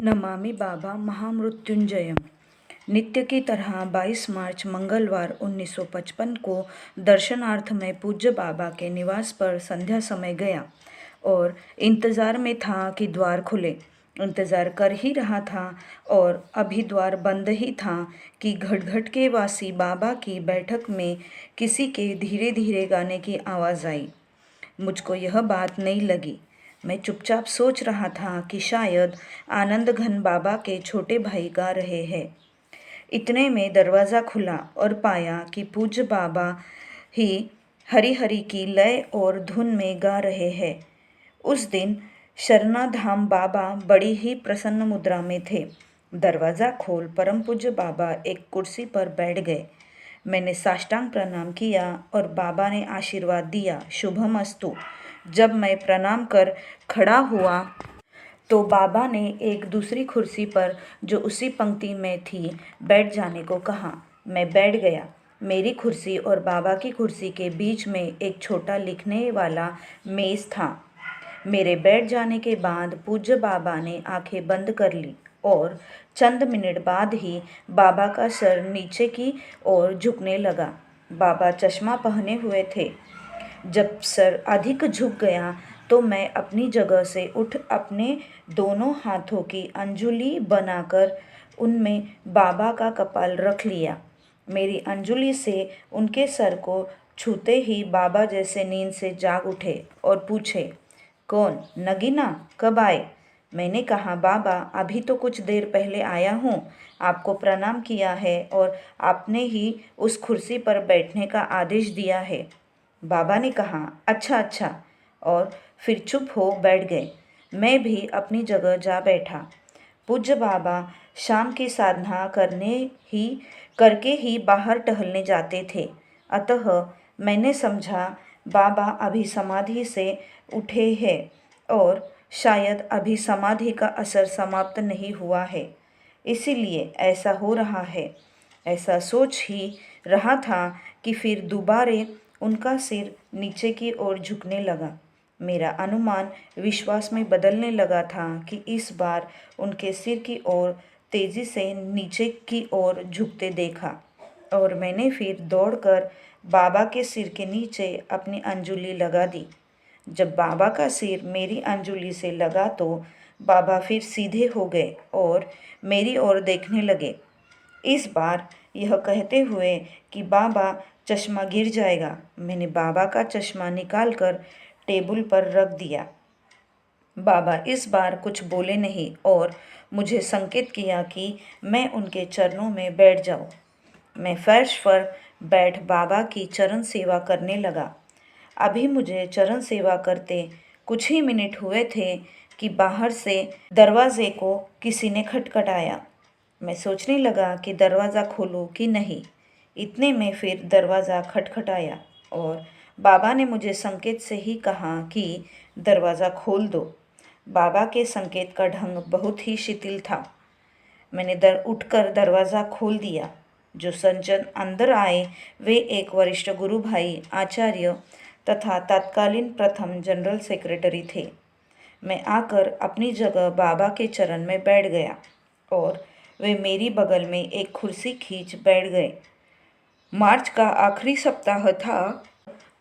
नमामि बाबा महामृत्युंजयम। नित्य की तरह 22 मार्च मंगलवार 1955 को दर्शनार्थ में पूज्य बाबा के निवास पर संध्या समय गया और इंतज़ार में था कि द्वार खुले। इंतज़ार कर ही रहा था और अभी द्वार बंद ही था कि घटघट के वासी बाबा की बैठक में किसी के धीरे धीरे गाने की आवाज़ आई। मुझको यह बात नहीं लगी। मैं चुपचाप सोच रहा था कि शायद आनंद घन बाबा के छोटे भाई गा रहे हैं। इतने में दरवाज़ा खुला और पाया कि पूज्य बाबा ही हरि हरि की लय और धुन में गा रहे हैं। उस दिन शरणाधाम बाबा बड़ी ही प्रसन्न मुद्रा में थे। दरवाज़ा खोल परम पूज्य बाबा एक कुर्सी पर बैठ गए। मैंने साष्टांग प्रणाम किया और बाबा ने आशीर्वाद दिया, शुभमस्तु। जब मैं प्रणाम कर खड़ा हुआ तो बाबा ने एक दूसरी कुर्सी पर जो उसी पंक्ति में थी बैठ जाने को कहा। मैं बैठ गया। मेरी कुर्सी और बाबा की कुर्सी के बीच में एक छोटा लिखने वाला मेज़ था। मेरे बैठ जाने के बाद पूज्य बाबा ने आंखें बंद कर ली और चंद मिनट बाद ही बाबा का सर नीचे की ओर झुकने लगा। बाबा चश्मा पहने हुए थे। जब सर अधिक झुक गया तो मैं अपनी जगह से उठ अपने दोनों हाथों की अंजुली बनाकर उनमें बाबा का कपाल रख लिया। मेरी अंजुली से उनके सर को छूते ही बाबा जैसे नींद से जाग उठे और पूछे, कौन नगीना, कब आए? मैंने कहा, बाबा अभी तो कुछ देर पहले आया हूँ। आपको प्रणाम किया है और आपने ही उस कुर्सी पर बैठने का आदेश दिया है। बाबा ने कहा, अच्छा अच्छा, और फिर चुप हो बैठ गए। मैं भी अपनी जगह जा बैठा। पूज्य बाबा शाम की साधना करके ही बाहर टहलने जाते थे। अतः मैंने समझा बाबा अभी समाधि से उठे हैं और शायद अभी समाधि का असर समाप्त नहीं हुआ है, इसीलिए ऐसा हो रहा है। ऐसा सोच ही रहा था कि फिर दोबारा उनका सिर नीचे की ओर झुकने लगा। मेरा अनुमान विश्वास में बदलने लगा था कि इस बार उनके सिर की ओर तेजी से नीचे की ओर झुकते देखा और मैंने फिर दौड़कर बाबा के सिर के नीचे अपनी अंजुली लगा दी। जब बाबा का सिर मेरी अंजुली से लगा तो बाबा फिर सीधे हो गए और मेरी ओर देखने लगे, इस बार यह कहते हुए कि बाबा चश्मा गिर जाएगा। मैंने बाबा का चश्मा निकालकर टेबल पर रख दिया। बाबा इस बार कुछ बोले नहीं और मुझे संकेत किया कि मैं उनके चरणों में बैठ जाऊं। मैं फर्श पर बैठ बाबा की चरण सेवा करने लगा। अभी मुझे चरण सेवा करते कुछ ही मिनट हुए थे कि बाहर से दरवाजे को किसी ने खटखटाया। मैं सोचने लगा कि दरवाज़ा खोलूं कि नहीं। इतने में फिर दरवाज़ा खटखटाया और बाबा ने मुझे संकेत से ही कहा कि दरवाज़ा खोल दो। बाबा के संकेत का ढंग बहुत ही शिथिल था। मैंने उठकर दरवाज़ा खोल दिया। जो सज्जन अंदर आए वे एक वरिष्ठ गुरु भाई आचार्य तथा तत्कालीन प्रथम जनरल सेक्रेटरी थे। मैं आकर अपनी जगह बाबा के चरण में बैठ गया और वे मेरी बगल में एक कुर्सी खींच बैठ गए। मार्च का आखिरी सप्ताह था।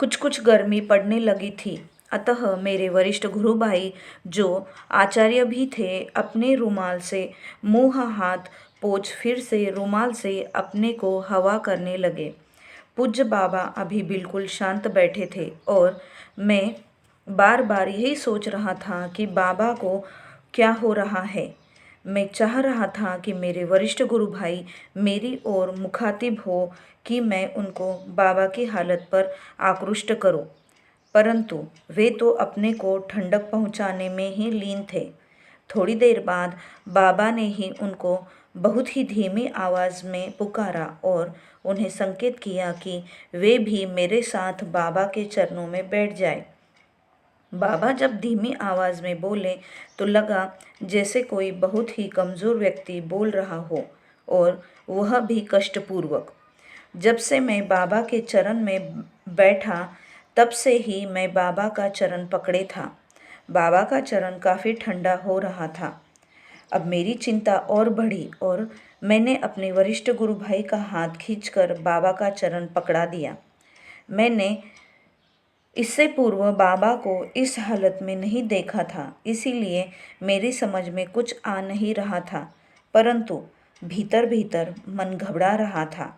कुछ कुछ गर्मी पड़ने लगी थी, अतः मेरे वरिष्ठ गुरु भाई जो आचार्य भी थे अपने रुमाल से मुंह हाथ पोंछ फिर से रुमाल से अपने को हवा करने लगे। पूज्य बाबा अभी बिल्कुल शांत बैठे थे और मैं बार बार यही सोच रहा था कि बाबा को क्या हो रहा है। मैं चाह रहा था कि मेरे वरिष्ठ गुरु भाई मेरी ओर मुखातिब हो कि मैं उनको बाबा की हालत पर आकृष्ट करूं, परंतु वे तो अपने को ठंडक पहुंचाने में ही लीन थे। थोड़ी देर बाद बाबा ने ही उनको बहुत ही धीमी आवाज़ में पुकारा और उन्हें संकेत किया कि वे भी मेरे साथ बाबा के चरणों में बैठ जाए। बाबा जब धीमी आवाज़ में बोले तो लगा जैसे कोई बहुत ही कमज़ोर व्यक्ति बोल रहा हो और वह भी कष्टपूर्वक। जब से मैं बाबा के चरण में बैठा तब से ही मैं बाबा का चरण पकड़े था। बाबा का चरण काफ़ी ठंडा हो रहा था। अब मेरी चिंता और बढ़ी और मैंने अपने वरिष्ठ गुरु भाई का हाथ खींचकर बाबा का चरण पकड़ा दिया। मैंने इससे पूर्व बाबा को इस हालत में नहीं देखा था, इसीलिए मेरी समझ में कुछ आ नहीं रहा था, परंतु भीतर भीतर मन घबरा रहा था।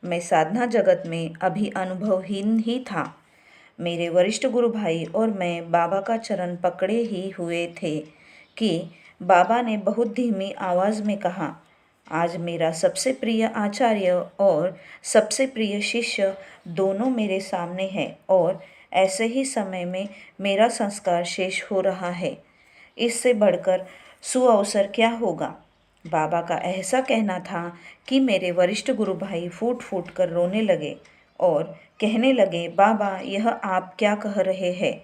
मैं साधना जगत में अभी अनुभवहीन ही था। मेरे वरिष्ठ गुरु भाई और मैं बाबा का चरण पकड़े ही हुए थे कि बाबा ने बहुत धीमी आवाज़ में कहा, आज मेरा सबसे प्रिय आचार्य और सबसे प्रिय शिष्य दोनों मेरे सामने हैं और ऐसे ही समय में मेरा संस्कार शेष हो रहा है। इससे बढ़कर सुअवसर क्या होगा। बाबा का ऐसा कहना था कि मेरे वरिष्ठ गुरु भाई फूट फूट कर रोने लगे और कहने लगे, बाबा यह आप क्या कह रहे हैं।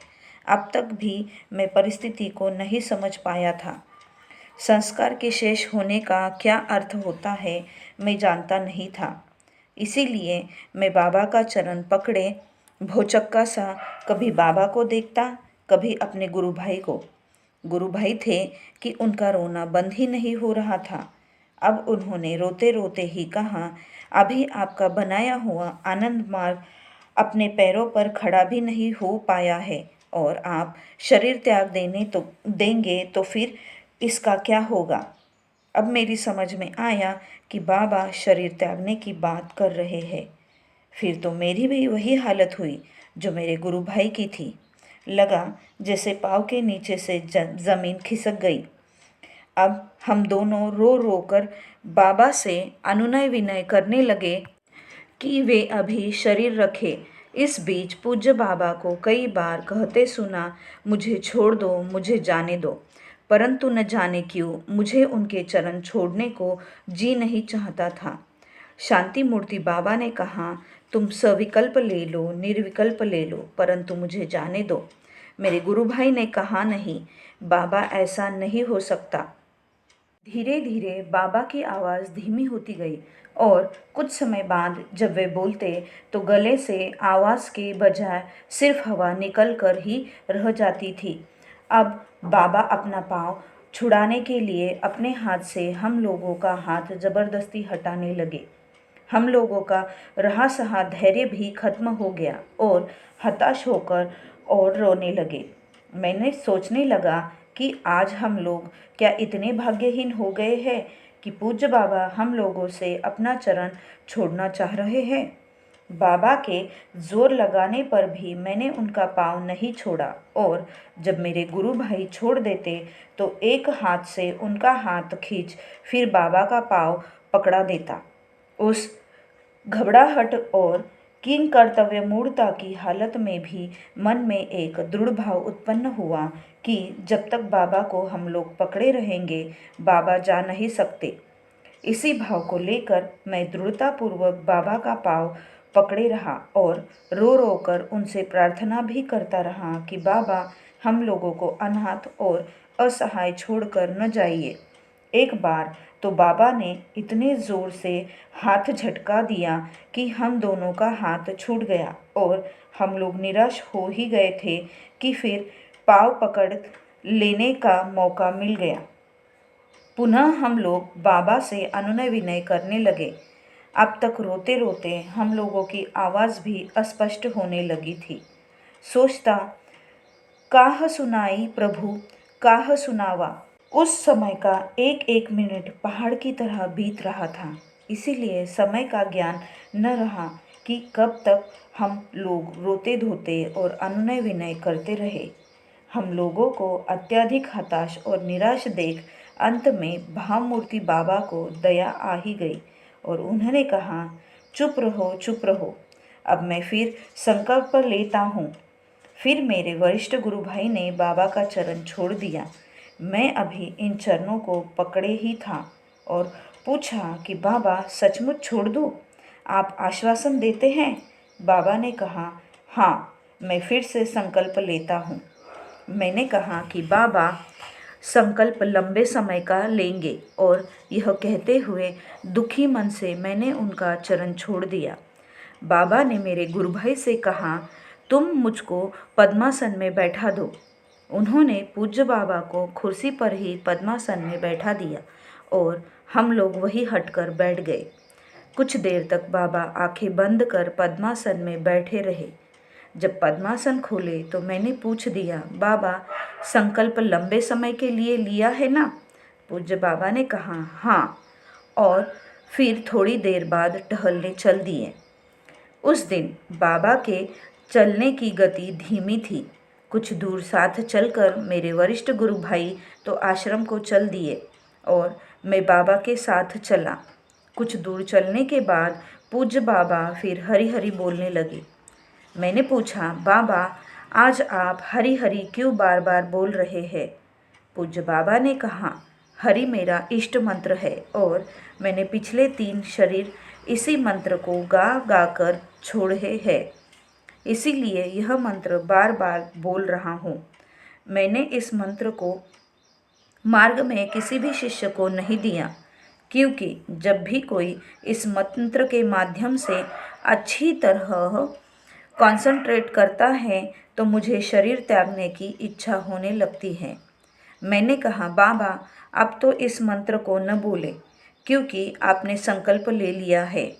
अब तक भी मैं परिस्थिति को नहीं समझ पाया था। संस्कार के शेष होने का क्या अर्थ होता है मैं जानता नहीं था। इसीलिए मैं बाबा का चरण पकड़े भौचक्का सा कभी बाबा को देखता, कभी अपने गुरु भाई को। गुरु भाई थे कि उनका रोना बंद ही नहीं हो रहा था। अब उन्होंने रोते रोते ही कहा, अभी आपका बनाया हुआ आनंद मार्ग अपने पैरों पर खड़ा भी नहीं हो पाया है और आप शरीर त्याग देंगे तो फिर इसका क्या होगा। अब मेरी समझ में आया कि बाबा शरीर त्यागने की बात कर रहे हैं। फिर तो मेरी भी वही हालत हुई जो मेरे गुरु भाई की थी। लगा जैसे पाँव के नीचे से जमीन खिसक गई। अब हम दोनों रो रो कर बाबा से अनुनय विनय करने लगे कि वे अभी शरीर रखे। इस बीच पूज्य बाबा को कई बार कहते सुना, मुझे छोड़ दो, मुझे जाने दो, परंतु न जाने क्यों मुझे उनके चरण छोड़ने को जी नहीं चाहता था। शांति मूर्ति बाबा ने कहा, तुम सविकल्प ले लो, निर्विकल्प ले लो, परंतु मुझे जाने दो। मेरे गुरु भाई ने कहा, नहीं बाबा, ऐसा नहीं हो सकता। धीरे धीरे बाबा की आवाज़ धीमी होती गई और कुछ समय बाद जब वे बोलते तो गले से आवाज़ के बजाय सिर्फ हवा निकल कर ही रह जाती थी। अब बाबा अपना पाँव छुड़ाने के लिए अपने हाथ से हम लोगों का हाथ जबरदस्ती हटाने लगे। हम लोगों का रहा सहा धैर्य भी खत्म हो गया और हताश होकर और रोने लगे। मैंने सोचने लगा कि आज हम लोग क्या इतने भाग्यहीन हो गए हैं कि पूज्य बाबा हम लोगों से अपना चरण छोड़ना चाह रहे हैं। बाबा के जोर लगाने पर भी मैंने उनका पाँव नहीं छोड़ा और जब मेरे गुरु भाई छोड़ देते तो एक हाथ से उनका हाथ खींच फिर बाबा का पाँव पकड़ा देता। उस घबराहट और किंग कर्तव्य मूढ़ता की हालत में भी मन में एक दृढ़ भाव उत्पन्न हुआ कि जब तक बाबा को हम लोग पकड़े रहेंगे बाबा जा नहीं सकते। इसी भाव को लेकर मैं दृढ़तापूर्वक बाबा का पाँव पकड़े रहा और रो रो कर उनसे प्रार्थना भी करता रहा कि बाबा हम लोगों को अनाथ और असहाय छोड़कर न जाइए। एक बार तो बाबा ने इतने ज़ोर से हाथ झटका दिया कि हम दोनों का हाथ छूट गया और हम लोग निराश हो ही गए थे कि फिर पाँव पकड़ लेने का मौका मिल गया। पुनः हम लोग बाबा से अनुनय विनय करने लगे। अब तक रोते रोते हम लोगों की आवाज़ भी अस्पष्ट होने लगी थी। सोचता, काह सुनाई प्रभु, काह सुनावा। उस समय का एक एक मिनट पहाड़ की तरह बीत रहा था, इसीलिए समय का ज्ञान न रहा कि कब तक हम लोग रोते धोते और अनुनय विनय करते रहे। हम लोगों को अत्यधिक हताश और निराश देख अंत में भावमूर्ति बाबा को दया आ ही गई और उन्होंने कहा, चुप रहो, चुप रहो, अब मैं फिर संकल्प लेता हूँ। फिर मेरे वरिष्ठ गुरु भाई ने बाबा का चरण छोड़ दिया। मैं अभी इन चरणों को पकड़े ही था और पूछा कि बाबा सचमुच छोड़ दूँ? आप आश्वासन देते हैं? बाबा ने कहा, हाँ, मैं फिर से संकल्प लेता हूँ। मैंने कहा कि बाबा संकल्प लंबे समय का लेंगे और यह कहते हुए दुखी मन से मैंने उनका चरण छोड़ दिया। बाबा ने मेरे गुरु भाई से कहा, तुम मुझको पद्मासन में बैठा दो उन्होंने पूज्य बाबा को कुर्सी पर ही पद्मासन में बैठा दिया और हम लोग वही हटकर बैठ गए। कुछ देर तक बाबा आंखें बंद कर पद्मासन में बैठे रहे। जब पद्मासन खोले तो मैंने पूछ दिया, बाबा संकल्प लंबे समय के लिए लिया है ना? पूज्य बाबा ने कहा, हाँ, और फिर थोड़ी देर बाद टहलने चल दिए। उस दिन बाबा के चलने की गति धीमी थी। कुछ दूर साथ चलकर मेरे वरिष्ठ गुरु भाई तो आश्रम को चल दिए और मैं बाबा के साथ चला। कुछ दूर चलने के बाद पूज्य बाबा फिर हरी हरी बोलने लगे। मैंने पूछा, बाबा आज आप हरी हरी क्यों बार बार बोल रहे हैं? पूज्य बाबा ने कहा, हरि मेरा इष्ट मंत्र है और मैंने पिछले 3 शरीर इसी मंत्र को गा गा कर छोड़े हैं, इसीलिए यह मंत्र बार बार बोल रहा हूँ। मैंने इस मंत्र को मार्ग में किसी भी शिष्य को नहीं दिया, क्योंकि जब भी कोई इस मंत्र के माध्यम से अच्छी तरह कंसंट्रेट करता है तो मुझे शरीर त्यागने की इच्छा होने लगती है। मैंने कहा, बाबा अब तो इस मंत्र को न बोले, क्योंकि आपने संकल्प ले लिया है।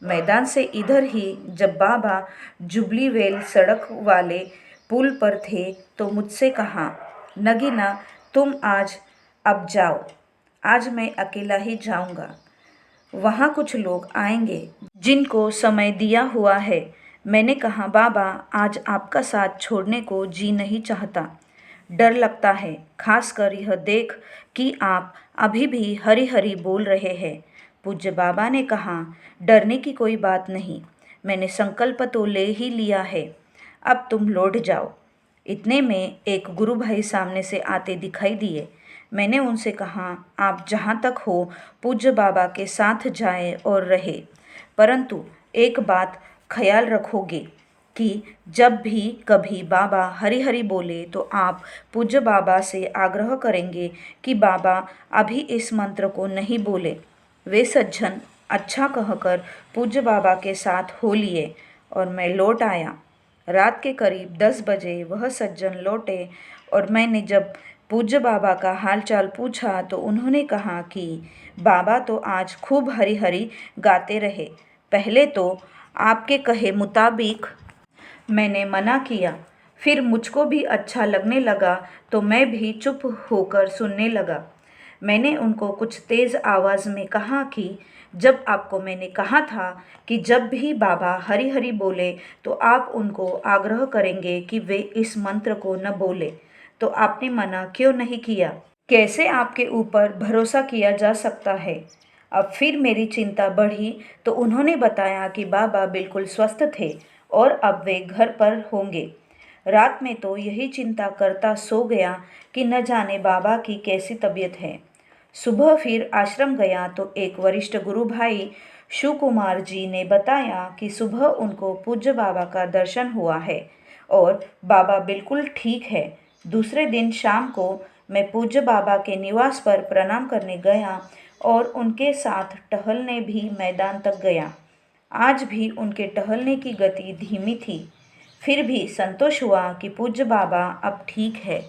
मैदान से इधर ही जब बाबा जुबली वेल सड़क वाले पुल पर थे तो मुझसे कहा, नगीना तुम आज अब जाओ, आज मैं अकेला ही जाऊंगा। वहाँ कुछ लोग आएंगे जिनको समय दिया हुआ है। मैंने कहा, बाबा आज आपका साथ छोड़ने को जी नहीं चाहता। डर लगता है, खासकर यह देख कि आप अभी भी हरी हरी बोल रहे हैं। पूज्य बाबा ने कहा, डरने की कोई बात नहीं, मैंने संकल्प तो ले ही लिया है, अब तुम लौट जाओ। इतने में एक गुरु भाई सामने से आते दिखाई दिए। मैंने उनसे कहा, आप जहाँ तक हो पूज्य बाबा के साथ जाएं और रहे, परंतु एक बात ख्याल रखोगे कि जब भी कभी बाबा हरी हरी बोले तो आप पूज्य बाबा से आग्रह करेंगे कि बाबा अभी इस मंत्र को नहीं बोले। वे सज्जन अच्छा कहकर पूज्य बाबा के साथ हो लिए और मैं लौट आया। रात के करीब 10 बजे वह सज्जन लौटे और मैंने जब पूज्य बाबा का हालचाल पूछा तो उन्होंने कहा कि बाबा तो आज खूब हरी हरी गाते रहे। पहले तो आपके कहे मुताबिक मैंने मना किया, फिर मुझको भी अच्छा लगने लगा तो मैं भी चुप होकर सुनने लगा। मैंने उनको कुछ तेज़ आवाज़ में कहा कि जब आपको मैंने कहा था कि जब भी बाबा हरी हरी बोले तो आप उनको आग्रह करेंगे कि वे इस मंत्र को न बोले, तो आपने मना क्यों नहीं किया? कैसे आपके ऊपर भरोसा किया जा सकता है? अब फिर मेरी चिंता बढ़ी तो उन्होंने बताया कि बाबा बिल्कुल स्वस्थ थे और अब वे घर पर होंगे। रात में तो यही चिंता करता सो गया कि न जाने बाबा की कैसी तबीयत है। सुबह फिर आश्रम गया तो एक वरिष्ठ गुरु भाई शिव कुमार जी ने बताया कि सुबह उनको पूज्य बाबा का दर्शन हुआ है और बाबा बिल्कुल ठीक है। दूसरे दिन शाम को मैं पूज्य बाबा के निवास पर प्रणाम करने गया और उनके साथ टहलने भी मैदान तक गया। आज भी उनके टहलने की गति धीमी थी, फिर भी संतोष हुआ कि पूज्य बाबा अब ठीक है।